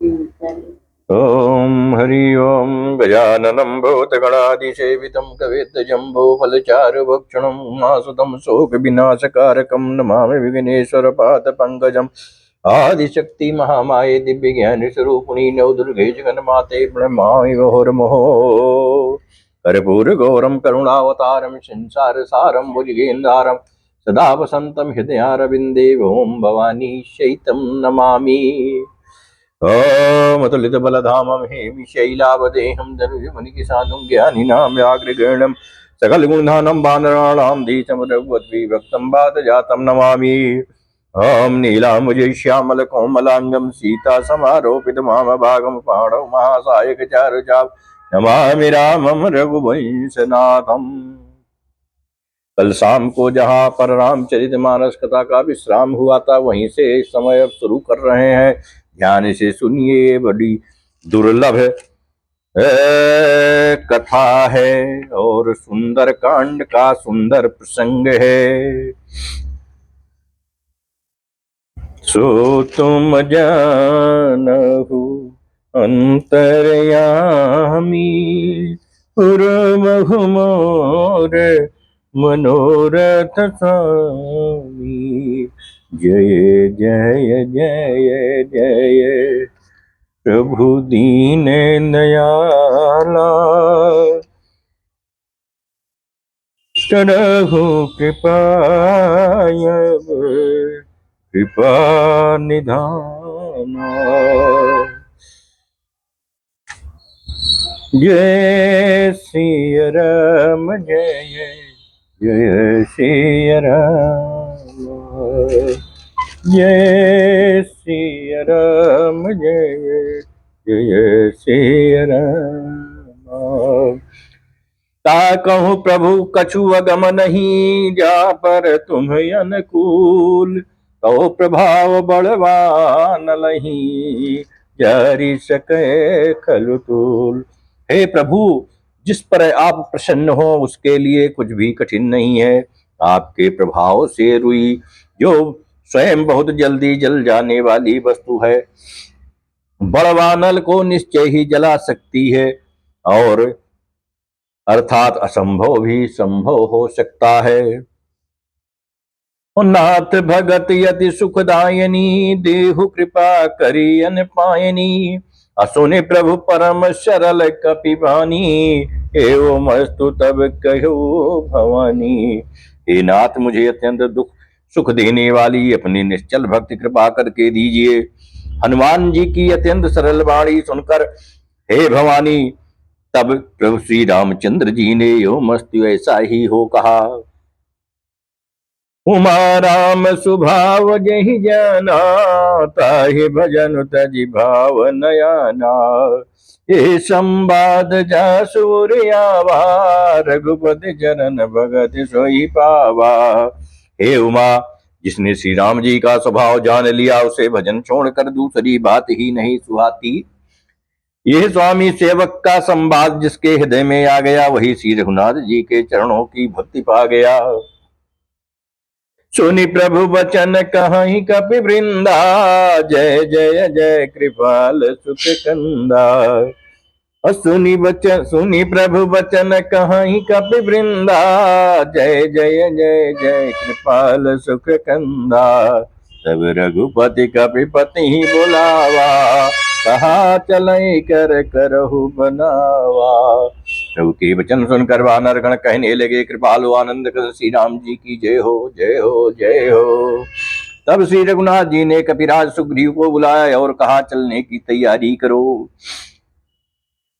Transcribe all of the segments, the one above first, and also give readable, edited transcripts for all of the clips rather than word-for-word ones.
ओम हरि ओम गजाननं भूतगणादिसेवितं कवित्तजम्बूफलचारुभक्षणं उमासुतं शोकविनाशकारकं नमामि विघ्नेश्वरपादपङ्कजम् आदिशक्ति महामाये दिव्यज्ञानस्वरूपिणी नवदुर्गे जगन्माते प्रणमामि मुहुर्मुहुः कर्पूरगौरं करुणावतारं संसारसारं भुजगेन्द्रं सदा वसन्तं हृदयारविन्दे ओं भवानी शैतं नमामि। अतुलितबलधामं हेमि शैलावदेहं धनुजमुनिकिसानुं ज्ञानिनां व्याघ्रगणं सकलगुणधानं वानराणां धीशमरवद्विभक्तं वातजातं नमामि। ॐ नीलाम्बुजश्यामलकोमलाङ्गं सीतासमारोपितमामभागं पाणौ महासायकचारुचाप नमामि रामं रघुवंशनाथम्। कल शाम को जहाँ पर रामचरितमानस कथा का विश्राम हुआ था वहीं से इस समय अब शुरू कर रहे हैं। ध्यान से सुनिए, बड़ी दुर्लभ कथा है और सुंदर कांड का सुंदर प्रसंग है। सो तुम जानहु अंतर्यामी पुरमहु मोर मनोरथ स्वामी। जय जय जय जय प्रभु दीन दयाला करहु कृपायब कृपा निधाना। जय श्री राम जय जय श्री राम जय श्री राम जय जय श्री राम। ता कहूँ प्रभु कछु अगम नहीं जा पर तुम अनुकूल तो प्रभाव बड़वान लही जारी सके खलुतूल। हे प्रभु, जिस पर आप प्रसन्न हो उसके लिए कुछ भी कठिन नहीं है। आपके प्रभाव से रुई जो स्वयं बहुत जल्दी जल जाने वाली वस्तु है बड़वानल को निश्चय ही जला सकती है और अर्थात असंभव भी संभव हो सकता है। नाथ भगत यति सुखदायनी देहु कृपा करी अन पायनी असुनि प्रभु परम सरल कपिवानी एवं अस्तु तब कहो भवानी। हे नाथ, मुझे अत्यंत दुख सुख देने वाली अपनी निश्चल भक्ति कृपा करके दीजिए। हनुमान जी की अत्यंत सरल वाणी सुनकर हे भवानी तब प्रभु श्री रामचंद्र जी ने यो मस्तु ऐसा ही हो कहा। उमा राम स्वभाव जहि जाना ताहि भजन तजि भाव नयाना। ये संवाद जा सूर्यावा रघुपति चरण भगत सोई पावा। हे उमा, जिसने श्री राम जी का स्वभाव जान लिया उसे भजन छोड़कर दूसरी बात ही नहीं सुहाती। यह स्वामी सेवक का संवाद जिसके हृदय में आ गया वही श्री रघुनाथ जी के चरणों की भक्ति पा गया। सुनि प्रभु वचन कहीं कपि वृंदा जय जय जय कृपाल सुख कंदा। सुनि प्रभु वचन कहीं कपि वृंदा जय जय जय जय कृपाल सुख कंदा। तब रघुपति कपिपति ही बुलावा कहा चलई कर करहु बनावा। प्रभु के वचन सुनकर वानर गण कहने लगे कृपालु आनंद कर श्री राम जी की जय हो जय हो जय हो। तब श्री रघुनाथ जी ने कपिराज सुग्रीव को बुलाया और कहा चलने की तैयारी करो।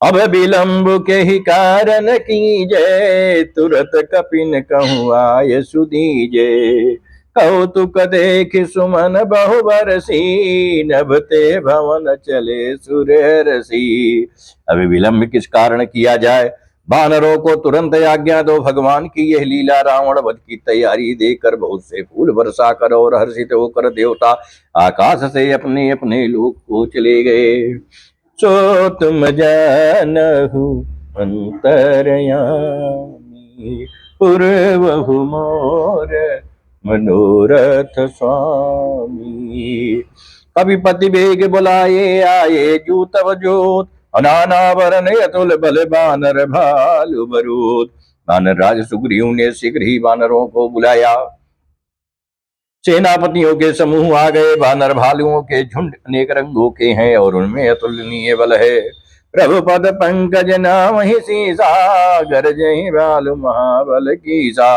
अब विलंब के ही कारण की जय तुरत कपिन कहूँ आय सुदीजे। कौतुक देख सुमन बहु बरसी नभते भवन चले सुरहरसी। अभी विलंब किस कारण किया जाए, वानरों को तुरंत आज्ञा दो। भगवान की यह लीला रावण वध की तैयारी देखकर बहुत से फूल बरसा कर और हर्षित होकर देवता आकाश से अपने अपने लोक को चले गए। सो तुम जानहु अंतरयामी पूर्वहु मोर मनोरथ स्वामी। कभी पति बेग बुलाए आए जूत वजूत, अनानावरण अतुल बल बानर भालु बरूद। वानर राज सुग्रीव ने शीघ्र ही वानरों को बुलाया। सेनापतियों के समूह आ गए। वानर भालुओं के झुंड अनेक रंगों के हैं और उनमें अतुलनीय बल है। प्रभु पद पंकज नाम ही सीसा, गरजहि भालु महाबल कीसा।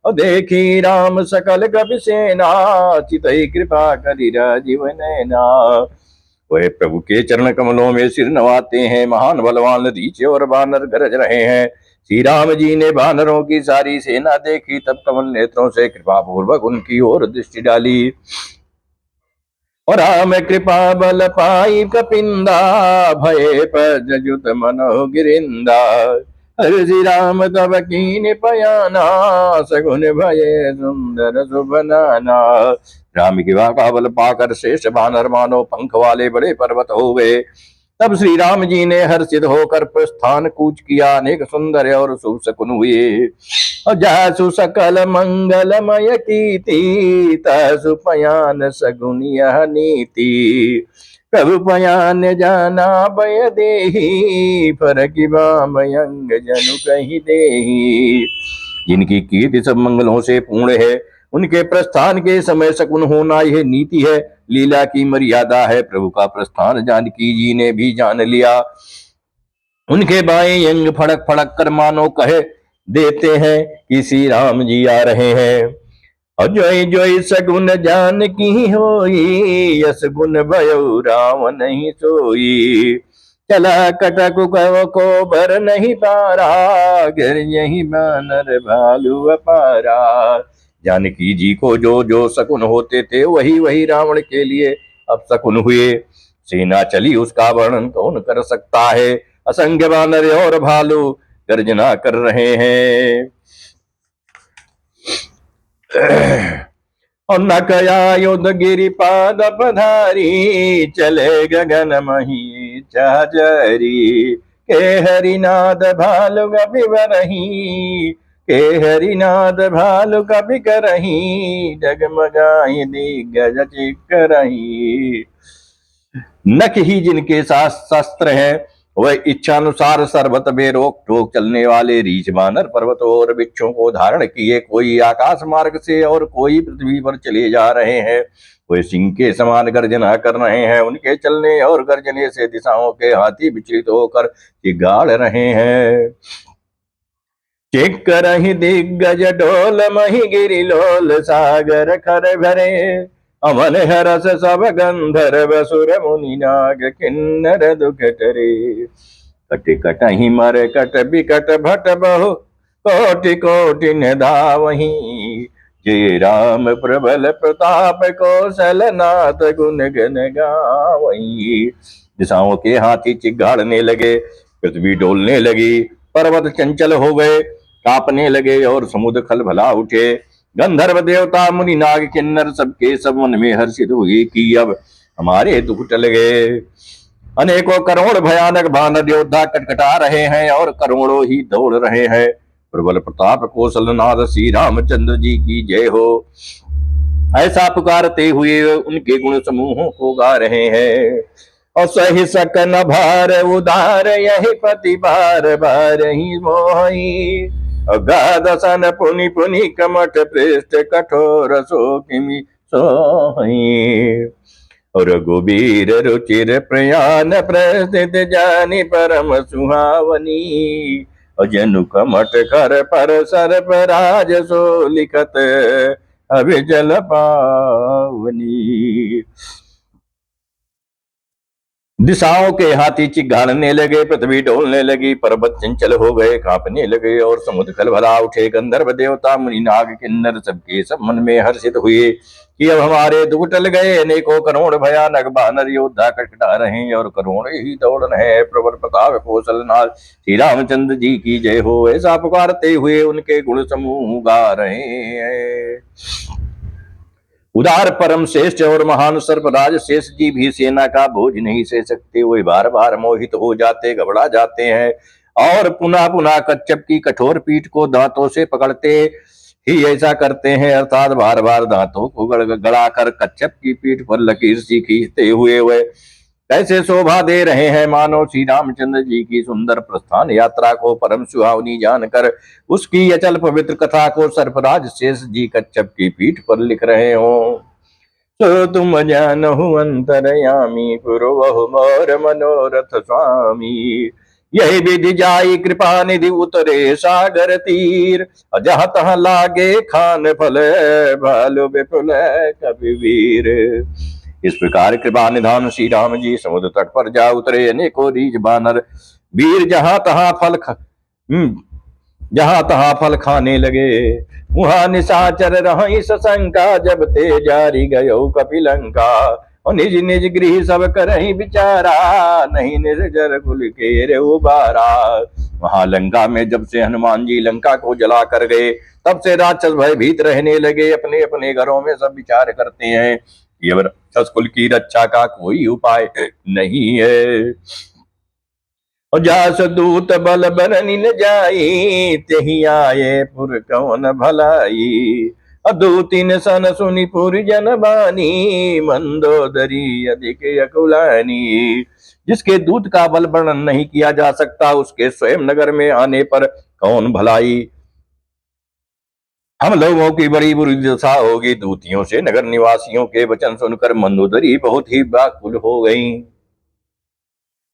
और देखी राम सकल कपि सेना, चितहि कृपा करि राजीव नैना। वह प्रभु के चरण कमलों में सिर नवाते हैं। महान बलवान रीछे और वानर गरज रहे हैं। श्री राम जी ने वानरों की सारी सेना देखी, तब कमल नेत्रों से कृपा पूर्वक उनकी ओर दृष्टि डाली। और राम कृपा बल पाई कपिंदा, भये पर जुत मनो गिरिंदा। हर श्री राम तब कीन पयाना, सगुन भये सुंदर सुबनाना। राम की का बल पाकर शेष वानर मानो पंख वाले बड़े पर्वत हो गए। तब श्री राम जी ने हर्षित होकर प्रस्थान कूच किया। अनेक सुंदर और शुभ शकुन हुए। जसु सकल मंगलमय कीर्ति, तसु पयान सगुन यह नीति। प्रभु पयान जाना भय देहि, फरकि बामयंग जनु कहि देहि। जिनकी कीर्ति सब मंगलों से पूर्ण है, उनके प्रस्थान के समय शकुन होना यह नीति है, लीला की मर्यादा है। प्रभु का प्रस्थान जानकी जी ने भी जान लिया। उनके बाएं अंग फड़क फड़क कर मानो कहे देते हैं कि श्री राम जी आ रहे हैं। और जोई जोई सगुन जान की होई, यस गुण भयो राम नहीं सोई। चला कटक को भर नहीं पारा, गिर यही बानर भालू अपारा। जानकी जी को जो जो शकुन होते थे, वही वही रावण के लिए अब शकुन हुए। सेना चली उसका वर्णन कौन कर सकता है। असंख्य बानर और भालू गर्जना कर रहे हैं। और न कया युद्ध गिरिपाद पधारी, चले गगन मही चाचरी। के हरिनाद भालु कपि बरही, के हरिनाद भालु कपि करही। जगमगाई दिग्गज चिक्करही। नख ही जिनके साथ शस्त्र हैं, वह इच्छानुसार सर्वत में रोक टोक चलने वाले रीछ बानर पर्वतों और वृक्षों को धारण किए कोई आकाश मार्ग से और कोई पृथ्वी पर चले जा रहे हैं। वे सिंह के समान गर्जना कर रहे हैं। उनके चलने और गर्जने से दिशाओं के हाथी विचलित होकर चिगाड़ रहे हैं। चिक करहि दिग्गज डोल मही गिरि लोल, सागर खर भरे। अमन हरस सब गंधर्व सुर मुनि नाग, किन्नर दुख टरे। कट कटहि मर कट बिकट भट बहु, कोटि कोटि न धावहि। जय राम प्रबल प्रताप, कौशल नाथ गुण गन गावहि। दिशाओं के हाथी चिघाड़ने लगे, पृथ्वी डोलने लगी, पर्वत चंचल हो गए, कांपने लगे और समुद्र खलबला उठे। गंधर्व देवता मुनि नाग किन्नर सबके सब मन में हर्षित हुए कि अब हमारे दुख टल गए। अनेकों करोड़ भयानक वानर योद्धा कटकटा रहे हैं और करोड़ों ही दौड़ रहे हैं। प्रबल प्रताप कौशलनाथ श्री रामचंद्र जी की जय हो, ऐसा पुकारते हुए उनके गुण समूहों को गा रहे हैं। और सही सकन भार उदार, यही पति बार बार ही मोही। गादसन पुनि पुनि कमठ पृष्ठ, कठोर सो किमि सोही। रघुबीर रुचिर प्रयाण, प्रस्थित जानी परम सुहावनी। जनु कमठ कर पर सर्प राज, सो लिखत अभिजल पावनी। दिशाओं के हाथी चिघाड़ने लगे, पृथ्वी डोलने लगी, पर्वत चंचल हो गए, कांपने लगे और समुद्र खलबला उठे। गंधर्व देवता मुनि नाग किन्नर सबके सब मन में हर्षित हुए कि अब हमारे दुख टल गए। अनेकों करोड़ भयानक वानर योद्धा कटकटा रहे हैं और करोड़े ही दौड़ रहे हैं। प्रबल प्रताप कौशलनाथ श्री रामचंद्र जी की जय हो, ऐसा पुकारते हुए उनके गुण समूह गा रहे हैं। उदार परम श्रेष्ठ और महान सर्पराज शेष जी भी सेना का बोझ नहीं सह सकते। वे बार बार मोहित हो जाते, घबरा जाते हैं और पुनः पुनः कच्छप की कठोर पीठ को दांतों से पकड़ते ही ऐसा करते हैं, अर्थात बार बार दांतों को गड़ाकर कच्छप की पीठ पर लकीर सी खींचते हुए वे कैसे शोभा दे रहे हैं, मानो श्री रामचंद्र जी की सुंदर प्रस्थान यात्रा को परम सुहावनी जानकर उसकी अचल पवित्र कथा को सरफराज शेष जी कच्छप की पीठ पर लिख रहे हो। सो तुम जानहु अंतरयामी पुरवहु मोर मनोरथ स्वामी, यही विधि जाई कृपा निधि उतरे सागर तीर, जहाँ तहाँ लागे खान फल भालु विपुल कवि वीर। इस प्रकार कृपा निधान श्री राम जी समुद्र तट पर जा उतरे, अनेकों रीछ बानर वीर जहां तहां फल खाने लगे, वहां निशाचर रही सशंका, जब ते जारी गयो कपिलंका, और निज निज गृह सब करही विचारा, नहीं निर्जर कुल के रे उबारा। वहां लंका में जब से हनुमान जी लंका को जला कर गए, तब से राक्षस भयभीत रहने लगे, अपने अपने घरों में सब विचार करते हैं कि अब राक्षस कुल की रक्षा का कोई उपाय नहीं है। जास दूत बल बरनी न जाई, तेहि आये पुर कौन भलाई, अदूतिन सन सुनि पुर जन बानी, मंदोदरी अधिक अकुलानी। जिसके दूत का बल वर्णन नहीं किया जा सकता, उसके स्वयं नगर में आने पर कौन भलाई। हम लोगों की बड़ी बुरी दशा होगी। दूतियों से नगर निवासियों के वचन सुनकर मंदोदरी बहुत ही व्याकुल हो गई,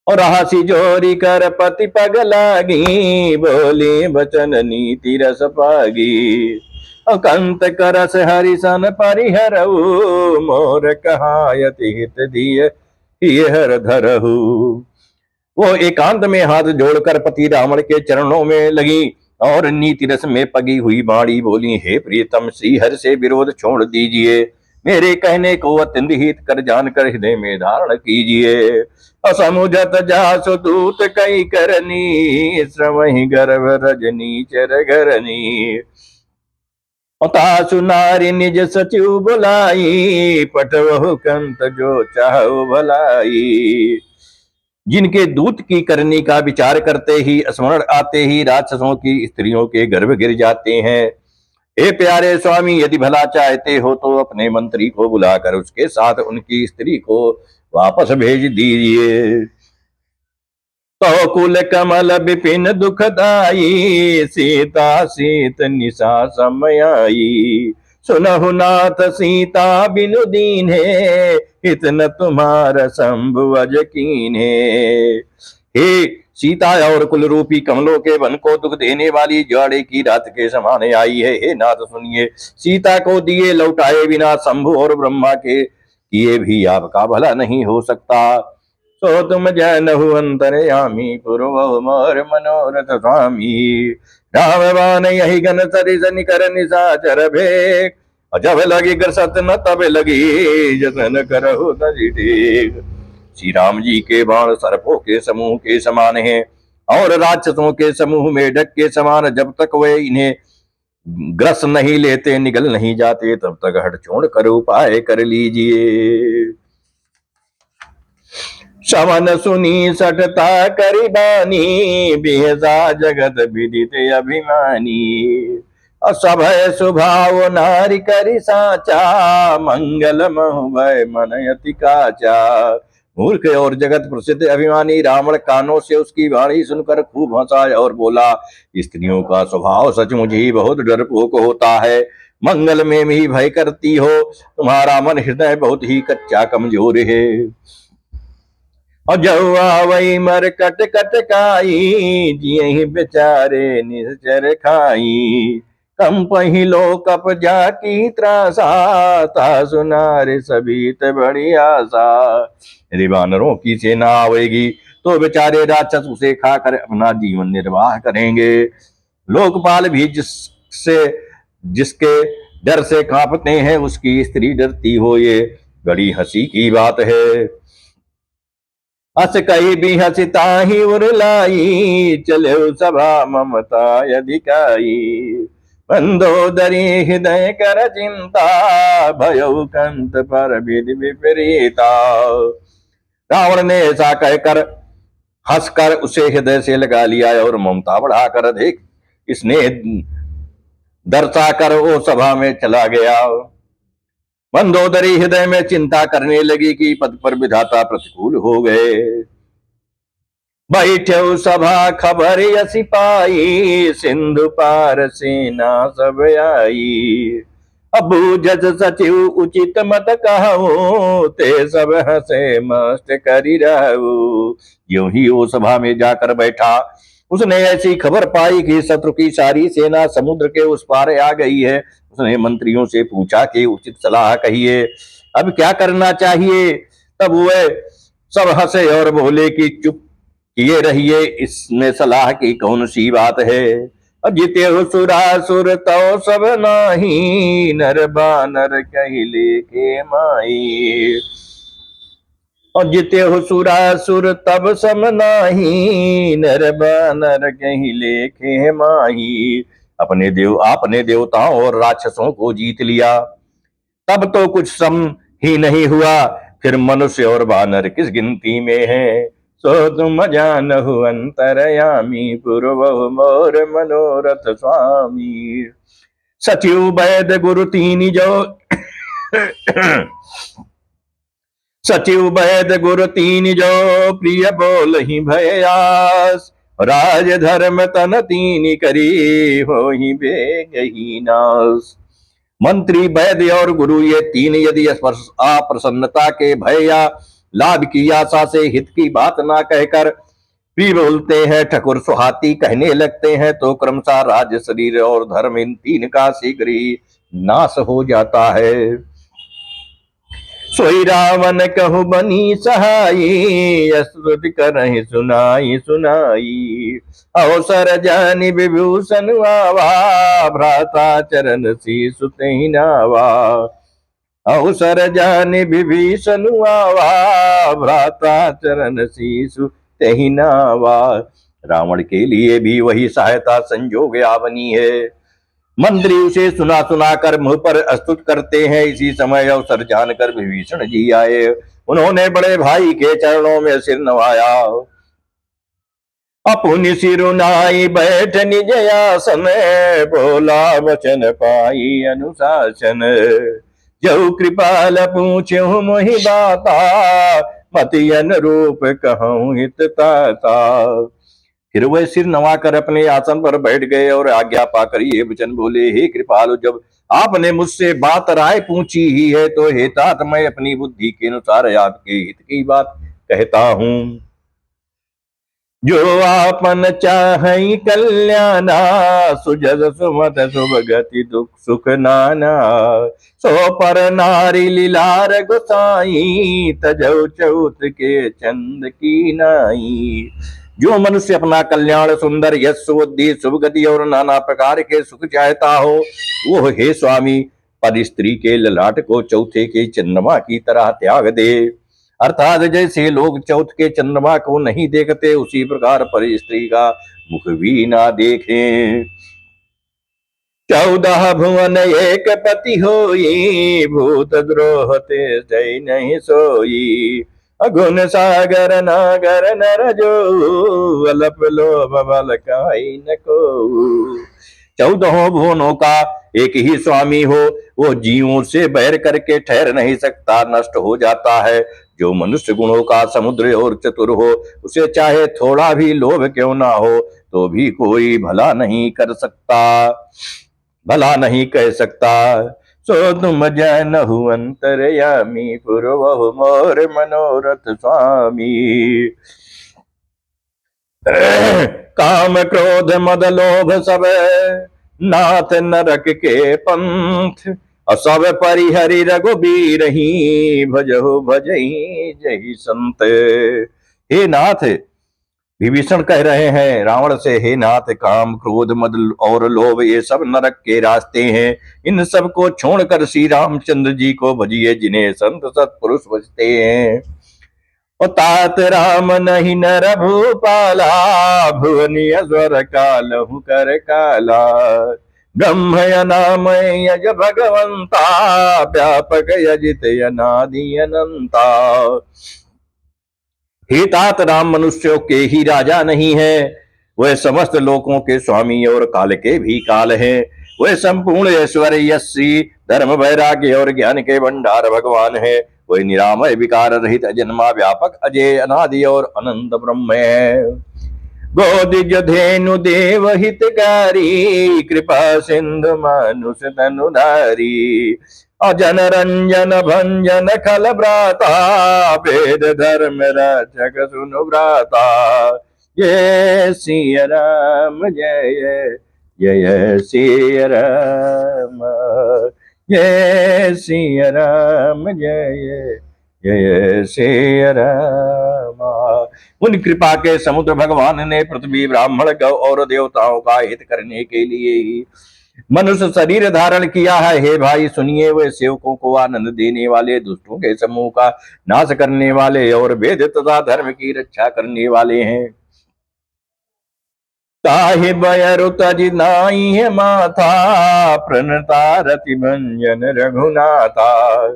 और हासी जोरी कर पति पगलागी, बोली बचन नीति रस पागी। कंत करस हरिसन परिहरऊ, मोर कहायति हित दिय हर धरहु। वो एकांत में हाथ जोड़कर पति रावण के चरणों में लगी और नीति रस में पगी हुई बाणी बोली, हे प्रियतम श्री हरि से विरोध छोड़ दीजिए, मेरे कहने को अत्यंत हित कर जानकर हृदय में धारण कीजिए। असमुझत जासु दूत कई करनी, श्रवहि गर्भ रजनी चर घरनी। तासु नारी निज सचिव बुलाई, पटवहु कंत जो चाहु भलाई। जिनके दूत की करनी का विचार करते ही, स्मरण आते ही राक्षसों की स्त्रियों के गर्भ गिर जाते हैं। हे प्यारे स्वामी, यदि भला चाहते हो तो अपने मंत्री को बुलाकर उसके साथ उनकी स्त्री को वापस भेज दीजिए। तो कुल कमल विपिन दुखदाई, सीता सीत निशा समयाई। सुनहु नाथ सीता बिनु दीन है, इतना तुम्हारा शंभु अज कीन है। हे सीता और कुल रूपी कमलों के वन को दुख देने वाली जाड़े की रात के समान आई है। हे नाथ सुनिए, सीता को दिए लौटाए बिना शंभु और ब्रह्मा के किए भी आपका भला नहीं हो सकता। सो तुम जानहु अंतरयामी, पूर्व मोर मनोरथ स्वामी। राम बाण यही गन सरिस निकर निशाचर भेक, जब लगी ग्रसत न तब लगी, जतन करहु तजि टेक। श्री राम जी के बाण सर्पों के समूह के समान हैं और राक्षसों के समूह में डक के समान। जब तक वे इन्हें ग्रस नहीं लेते, निगल नहीं जाते, तब तक हट छोड़ कर उपाय कर लीजिए। शवन सुनी सटता करिबानी, बिहसा जगत विदित अभिमानी। असभय स्वभाव नारी करि साचा, मंगल महु भय मन अति काचा। मूर्ख और जगत प्रसिद्ध अभिमानी रावण कानों से उसकी वाणी सुनकर खूब हंसा और बोला, स्त्रियों का स्वभाव सचमुच ही बहुत डरपोक होता है, मंगल में भी भय करती हो। तुम्हारा मन हृदय बहुत ही कच्चा कमजोर है। और जौआ वही मर कट कट काई, जियहि बेचारे निश्चर खाई। कम पहिलो कप जाकी त्रासा, ता सुनारे सभी ते बड़ी आशा। यदि वानरों की सेना आवेगी तो बेचारे राक्षस उसे खाकर अपना जीवन निर्वाह करेंगे। लोकपाल भी जिसके डर से कांपते हैं, उसकी स्त्री डरती हो, ये बड़ी हंसी की बात है। हस कही भी हसिता ही उरलाई, चले सभा ममता अधिकाई। मंदोदरी हृदय कर चिंता, भयो कंत पर विधि विपरीता। रावण ने ऐसा कहकर हंसकर उसे हृदय से लगा लिया और ममता बढ़ाकर, देख इसने दर्शा कर वो सभा में चला गया। मंदोदरी हृदय में चिंता करने लगी कि पद पर विधाता प्रतिकूल हो गए। बैठे सभा खबर यसी पाई, सिंधु पार सेना सब आई। अब जज सचिव उचित मत कहूं, ते सब हंसे मस्त करी रहू। यूं ही वो सभा में जाकर बैठा, उसने ऐसी खबर पाई कि शत्रु की सारी सेना समुद्र के उस पार आ गई है। उसने मंत्रियों से पूछा कि उचित सलाह कहिए, अब क्या करना चाहिए। तब वह सब हंसे और बोले कि चुप किए रहिए, इसमें सलाह की कौन सी बात है। जिते हो सुरासुर तो सब नाही, नर बानर कहले के माई। और जिते हो सुरासुर तब सम नाही, नर बानर कहले के माही। आपने देवताओं और राक्षसों को जीत लिया, तब तो कुछ सम ही नहीं हुआ, फिर मनुष्य और बानर किस गिनती में है। सो तुम जानहु अंतरयामी, पूर्व मोर मनोरथ स्वामी। सचिव वैद गुरु तीन जो सचिव वैद गुरु तीन जो, प्रिय बोल ही भयास। राज धर्म तन तीन करी, हो ही बेगही नाश। मंत्री वैद्य और गुरु ये तीन यदि अप्रसन्नता के भय या लाभ की आशा से हित की बात ना कहकर भी बोलते हैं, ठकुर सुहाती कहने लगते हैं, तो क्रमशः राज्य शरीर और धर्म इन तीन का शीघ्र ही नाश हो जाता है। सोई रावण कहु बनी सहाई, स्तुति करहि सुनाई सुनाई। अवसर जानि विभूषण आवा, भ्राता चरण शीसु तेहि नावा। अवसर जानि विभीषण आवा, भ्राता चरण शीसु तेहि नावा। रावण के लिए भी वही सहायता संजोग बनी है। मंत्री उसे सुना सुना कर मुंह पर स्तुत करते हैं। इसी समय अवसर जानकर विभीषण जी आए, उन्होंने बड़े भाई के चरणों में सिर नवाया। अपुनि सिरुनाई बैठ निज आसन, बोला वचन पाई अनुशासन। जो कृपाल पूछूं मोहि बाता, मति अनुरूप कहूं हित ताता। फिर वह सिर नवाकर अपने आसन पर बैठ गए और आज्ञा पाकर ये वचन बोले, हे कृपालु, जब आपने मुझसे बात राय पूछी ही है, तो हे तात मैं अपनी बुद्धि के अनुसार आपके हित की बात कहता हूं। जो आपन चाहई कल्याणा, सुजस सुमत शुभ गति दुख सुख नाना। सो पर नारी लीलार गोसाई, तजौ चौथ के चंद की नाई। जो मनुष्य अपना कल्याण, सुंदर यश, बुद्धि, शुभ गति और नाना प्रकार के सुख चाहता हो, वो हे स्वामी पर स्त्री के ललाट को चौथे के चंद्रमा की तरह त्याग दे। अर्थात जैसे लोग चौथ के चंद्रमा को नहीं देखते, उसी प्रकार पर स्त्री का मुख भी ना देखें। 14 भुवन एक पति होई, भूत द्रोह ते जय नहीं सोई। अगुन सागर नागर नर जो, अलप लोभ बल काई न को। 14 भुवनों का एक ही स्वामी हो, वो जीवों से बैर करके ठहर नहीं सकता, नष्ट हो जाता है। जो मनुष्य गुणों का समुद्र और चतुर हो, उसे चाहे थोड़ा भी लोभ क्यों ना हो, तो भी कोई भला नहीं कर सकता, भला नहीं कह सकता। सो तुम जानहु अंतरयामी, पूर्वहु मोर मनोरथ स्वामी। काम क्रोध मद लोभ सब, नाथ नरक के पंथ। और सब परिहरि रघुबीर ही, भजहु भजई जय संत। हे नाथ, विभीषण कह रहे हैं रावण से, हे नाथ, काम क्रोध मद और लोभ ये सब नरक के रास्ते हैं। इन सब को छोड़कर श्री रामचंद्र जी को भजिए, जिन्हें संत सत्पुरुष भजते हैं। और तात राम नहीं नर भूपाला, भुवनी स्वर कालहु कर काला। ब्रह्म नाम यज भगवंता, व्यापक यजित अनादि अनंता। हे तात, राम मनुष्यों के ही राजा नहीं है, वह समस्त लोकों के स्वामी और काल के भी काल हैं। वे संपूर्ण ऐश्वर्य यशी धर्म वैराग्य और ज्ञान के भंडार भगवान है। वही निरामय विकार रहित अजन्मा व्यापक अजय अनादि और अनंत ब्रह्म है। गोदिज धेनु देव हितकारी कृपा सिंधु मनुष्य तनुधारी अजन रंजन भंजन खल भ्राता वेद धर्म रक्षक सुनु भ्राता। जय सिया राम जय जय सिया राम जय सिया राम जय जय सिया राम। उन कृपा के समुद्र भगवान ने पृथ्वी ब्राह्मण गौ और देवताओं का हित करने के लिए ही मनुष्य शरीर धारण किया है। हे भाई सुनिए, वे सेवकों को आनंद देने वाले, दुष्टों के समूह का नाश करने वाले और वेद तथा धर्म की रक्षा करने वाले हैं। ताहि बयरु तजि नाई है माथा प्रणता रति भंजन रघुनाथा।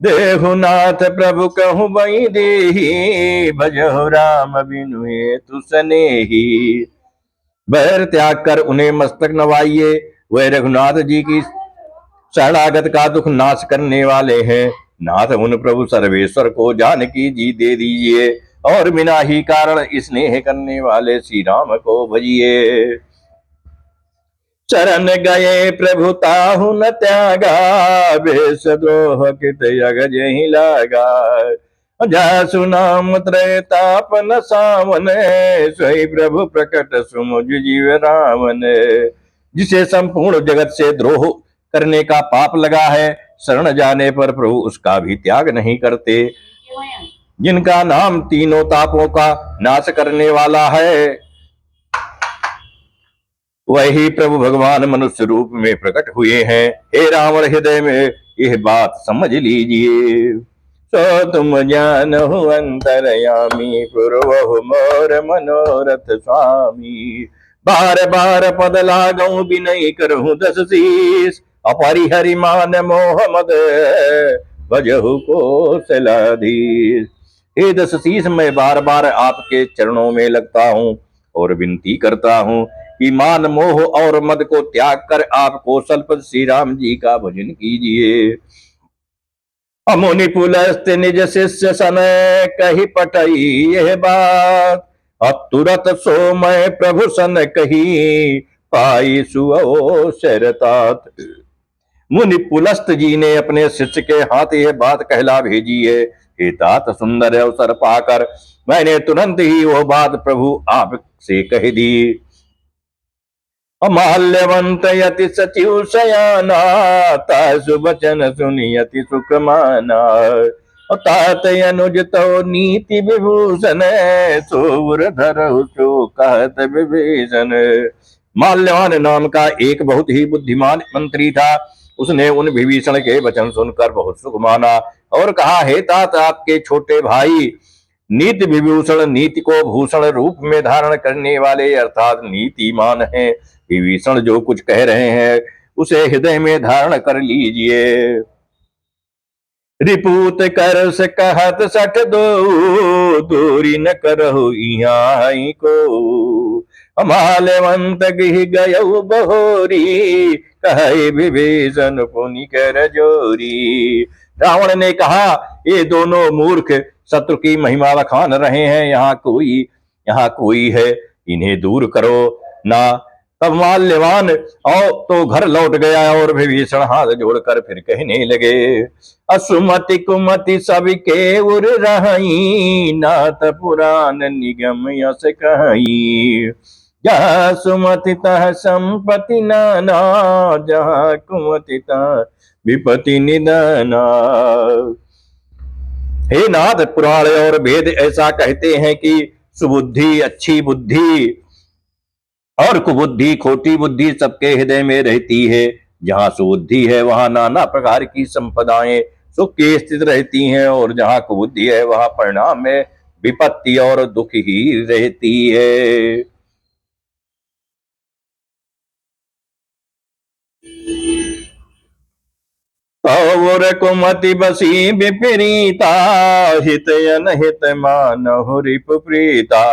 देहुनाथ प्रभु कहूँ बई देही भजहु राम बिनु हेतु सनेही। बैर त्याग कर उन्हें मस्तक नवाइए, वह रघुनाथ जी की शरणागत का दुख नाश करने वाले हैं। नाथ उन प्रभु सर्वेश्वर को जानकी जी दे दीजिए और बिना ही कारण स्नेह करने वाले श्री राम को भजिए। चरण गए प्रभु ताहु न त्यागा बेस द्रोह कित यग जहि लागा। जासु नाम त्रैतापन सावन सोई प्रभु प्रकट सुमुझ जीव रावण। जिसे संपूर्ण जगत से द्रोह करने का पाप लगा है, शरण जाने पर प्रभु उसका भी त्याग नहीं करते। जिनका नाम तीनों तापों का नाश करने वाला है, वही प्रभु भगवान मनुष्य रूप में प्रकट हुए हैं। हे रावण, हृदय में यह बात समझ लीजिए। सो तुम जानहु अंतरयामी पूर्वहु मोर मनोरथ स्वामी। बार बार पद लागऊ बिनय करहु दस शीस अपरिहरि मान मोह मद भजहु कौशलाधीश। हे दस शीस, मैं बार बार आपके चरणों में लगता हूँ और विनती करता हूँ कि मान मोह और मद को त्याग कर आप कौशलपति श्री राम जी का भजन कीजिए। अमुनि पुलस्त निज शिष्य समय कही पटई यह बात, अब तुरत सो मैं प्रभु सन कही पाई सुओ शरतात। मुनि पुलस्त जी ने अपने शिष्य के हाथ यह बात कहला भेजी है। हे तात, सुंदर अवसर पाकर मैंने तुरंत ही वह बात प्रभु आप से कह दी। अमाल्यवंत यति सचिव शयाना तासु बचन सुनियति सुख माना। तात अनुज तो नीति विभूषण सोवर धरहु सो कहत विभीषण। माल्यवान नाम का एक बहुत ही बुद्धिमान मंत्री था। उसने उन विभीषण के वचन सुनकर बहुत सुख माना और कहा, हे तात, आपके छोटे भाई नीति विभूषण नीति को भूषण रूप में धारण करने वाले अर्थात नीतिमान हैं। विभीषण जो कुछ कह रहे हैं उसे हृदय में धारण कर लीजिए। रिपूत कर से कहत सठ दो दूरी न करहु यहाँ को। माल्यवंत गिह गयउ बहोरी कहे विभीषण पुनि कर जोरी। रावण ने कहा, ये दोनों मूर्ख शत्रु की महिमा बखान रहे हैं, यहाँ कोई है, इन्हें दूर करो ना। तब माल्यवान और तो घर लौट गया और विभीषण हाथ जोड़कर फिर कहने लगे, असुमति कुमति सबके उर रही नाथ पुराण निगम यस कही। जहाँ सुमति तह संपत्ति नाना जहाँ कुमति तह विपत्ति निदाना। हे नाथ, पुराण और वेद ऐसा कहते हैं कि सुबुद्धि अच्छी बुद्धि और कुबुद्धि खोटी बुद्धि सबके हृदय में रहती है। जहाँ सुबुद्धि है वहां नाना प्रकार की संपदाएं सुख की स्थित रहती हैं और जहाँ कुबुद्धि है वहां परिणाम में विपत्ति और दुख ही रहती है। और कुमति बसी विपरीता हित अनहित मानहु रिपु प्रीता।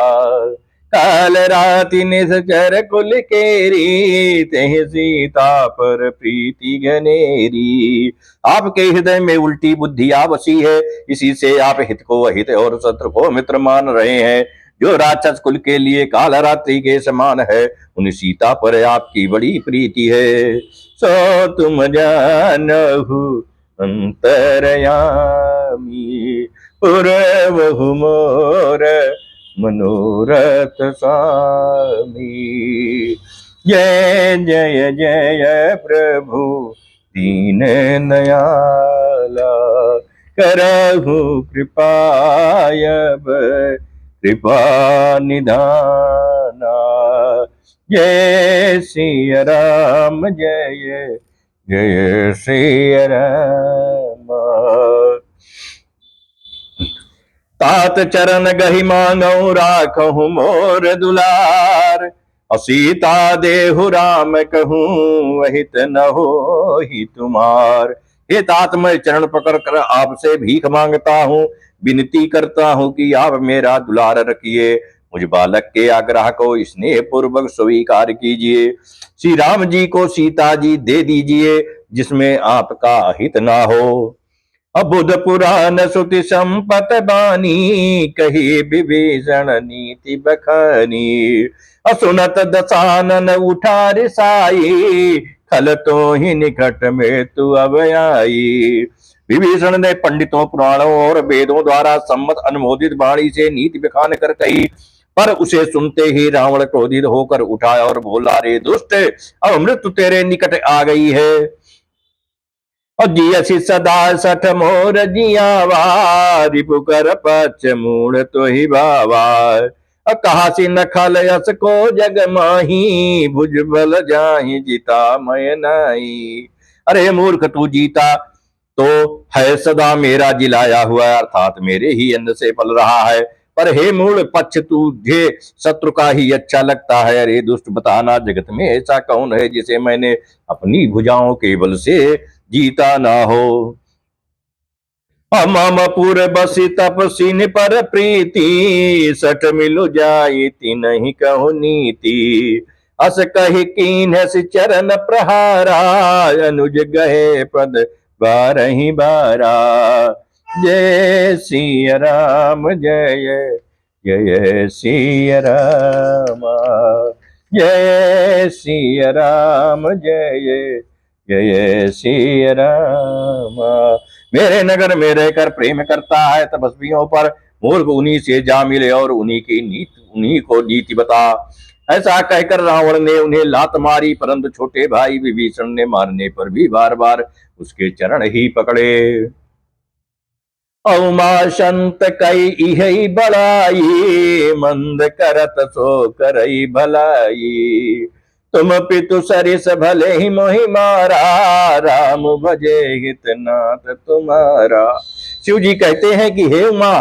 काल राति निश्चर कुल केरी, तेह सीता पर प्रीति घनेरी। आपके हृदय में उल्टी बुद्धि आ बसी है, इसी से आप हित को अहित और शत्रु को मित्र मान रहे हैं। जो राक्षस कुल के लिए काल रात्रि के समान है, उन सीता पर आपकी बड़ी प्रीति है। सो तुम जानहु अंतरयामी, पुरवहु मोर मनोरथ स्वामी। जय जय जय प्रभु दीन दयाला, करहु कृपायब कृपा निधाना। जय सिया राम जय जय सिया राम। तात चरण गहि मांगऊ राखहु मोर दुलार, सीता देहु राम कहूँ अहित न हो ही तुम्हार। हे तात मैं चरण पकड़ कर आपसे भीख मांगता हूँ, विनती करता हूँ कि आप मेरा दुलार रखिए। मुझ बालक के आग्रह को स्नेह पूर्वक स्वीकार कीजिए। श्री राम जी को सीता जी दे दीजिए, जिसमें आपका हित ना हो। अबुध पुराण सुति संपत बानी, कही विभीषण नीति बखानी। असुनत दसानन उठा रिसाई, खल तो ही निकट में तू अब आई। विभीषण ने पंडितों पुराणों और वेदों द्वारा सम्मत अनुमोदित वाणी से नीति बखान कर कही, पर उसे सुनते ही रावण क्रोधित होकर उठा और बोला, रे दुष्ट, अब मृत्यु तेरे निकट आ गई है। और जियसी सदा सठ मोर जियावा, रिपु कर पच मूढ़ तो ही बावा। कहा सी न खल यस को जग माही, भुज बल जाहि जिता मय नाही। अरे मूर्ख, तू जीता तो है सदा मेरा जिलाया हुआ, अर्थात मेरे ही अन्न से पल रहा है। पर हे मूढ़ पक्ष, तुझे शत्रु का ही अच्छा लगता है। अरे दुष्ट, बताना जगत में ऐसा कौन है जिसे मैंने अपनी भुजाओं के बल से जीता ना हो। ममपुर बसी तपसीन पर प्रीति, सठ मिलु जाई नहीं कहु नीति। अस कही कीन चरण प्रहारा, अनुज गहे पद बारही बारा। जय सिया राम जय जय सिया राम। जय सिया राम जय जय सिया राम। मेरे नगर में रहकर प्रेम करता है तपस्वियों पर, मूर्ख उन्हीं से जा मिले और उन्हीं को नीति बता। ऐसा कहकर रावण ने उन्हें लात मारी, परंतु छोटे भाई विभीषण ने मारने पर भी बार बार उसके चरण ही पकड़े। औमा संत कई इहि बड़ाई, मंद करत सो करई भलाई। तुम पितु सरिस भले ही मोहि मारा, राम भजे हित नाथ तुम्हारा। शिव जी कहते हैं कि हे उमा,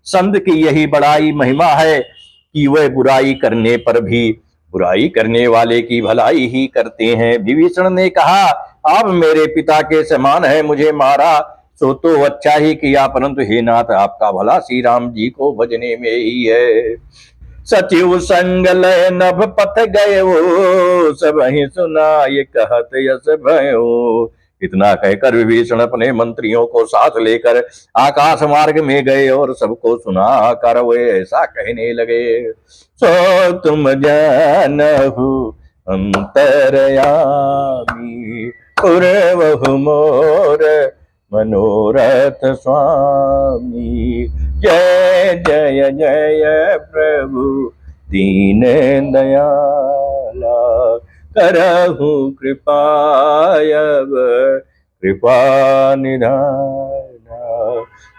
संत की यही बड़ाई महिमा है कि वह बुराई करने पर भी बुराई करने वाले की भलाई ही करते हैं। विभीषण ने कहा, आप मेरे पिता के समान है, मुझे मारा सो तो अच्छा ही किया, परंतु हे नाथ, आपका भला श्री राम जी को भजने में ही है। सचिव संग लय नभ पथ गए हो, सब ही सुनाय कहत यस भयो। इतना कहकर विभीषण अपने मंत्रियों को साथ लेकर आकाश मार्ग में गए और सबको सुना कर वे ऐसा कहने लगे। सो तुम जानहु अंतरयामी, पुरवहु मोर मनोरथ स्वामी। जय जय जय प्रभु दीन दयाला, करहु कृपायब कृपा निधाना।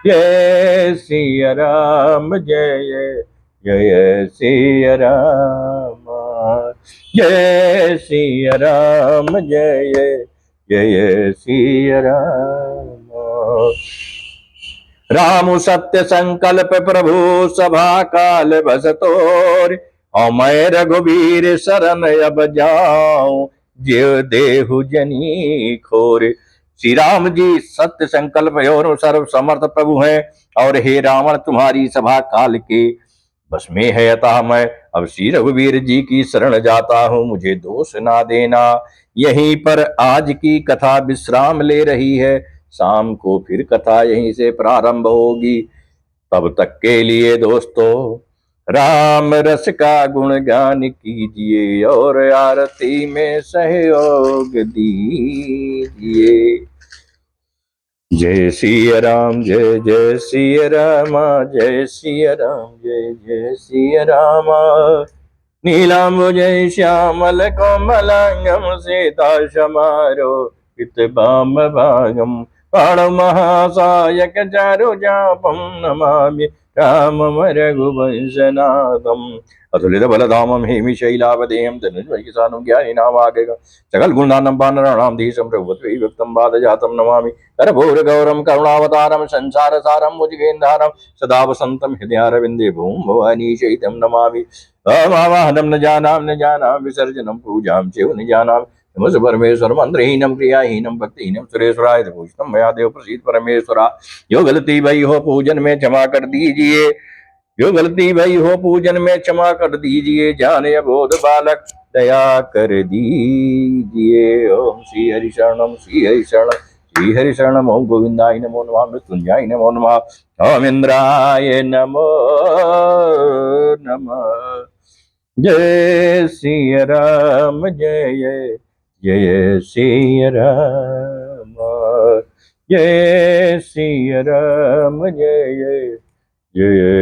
जय सिया राम जय जय सिया राम। जय सिया राम जय जय सिया राम। राम सत्य संकल्प प्रभु सभा काल बस तोर, और मैं रघुवीर शरण अब जाऊं, जीव देहु जनी खोर। श्री राम जी सत्य संकल्प और सर्व समर्थ प्रभु हैं, और हे रावण, तुम्हारी सभा काल के बस में है अतः मैं अब श्री रघुवीर जी की शरण जाता हूँ, मुझे दोष ना देना। यहीं पर आज की कथा विश्राम ले रही है, शाम को फिर कथा यहीं से प्रारंभ होगी। तब तक के लिए दोस्तों राम रस का गुणगान कीजिए और आरती में सहयोग दीजिए। जय सिया राम, जय जय सिया राम, जय सिया राम, जय जय सिया राम। नीलांबुजै श्यामल कोमलांगम सीता समारो पितबाम भागम बाणमहासायक चारुचापं नमामि रामं रघुवंशनाथम्। अतुलित बलधामं हेमिशैलावदेहं धनुर्वैकिसानं ज्ञानिनामागम सकल गुणानं वानराणां धीशं रघुपति विभक्तं वादजातं नमामि करभूरगौरं करुणावतारं संसारसारं भुजगेन्द्रहारं सदा वसन्तं हृदयारविन्दे भूं भवानी शैतं नमामि। अमावाहनं न जानामि विसर्जनं पूजां च न जानामि। नमः परमेश्वर मंत्रहीनम क्रियाहीनम भक्तिहीनम सुरेश्वराय पूजनम मया देव प्रसीद परमेश्वरा। जो गलती भई हो पूजन में क्षमा कर दीजिए, जो गलती भई हो पूजन में क्षमा कर दीजिए। जाने अबोध बालक दया कर दीजिए। ओम श्री हरि शरणम, श्री हरि शरणम, श्री हरि शरणम। ओम गोविंदाय नमो नमः, मृत्युंजयाय नमो नमः, ओम इंद्राय नमो नमः। जय श्री राम, जय जय श्री राम, जय श्री राम, जय जय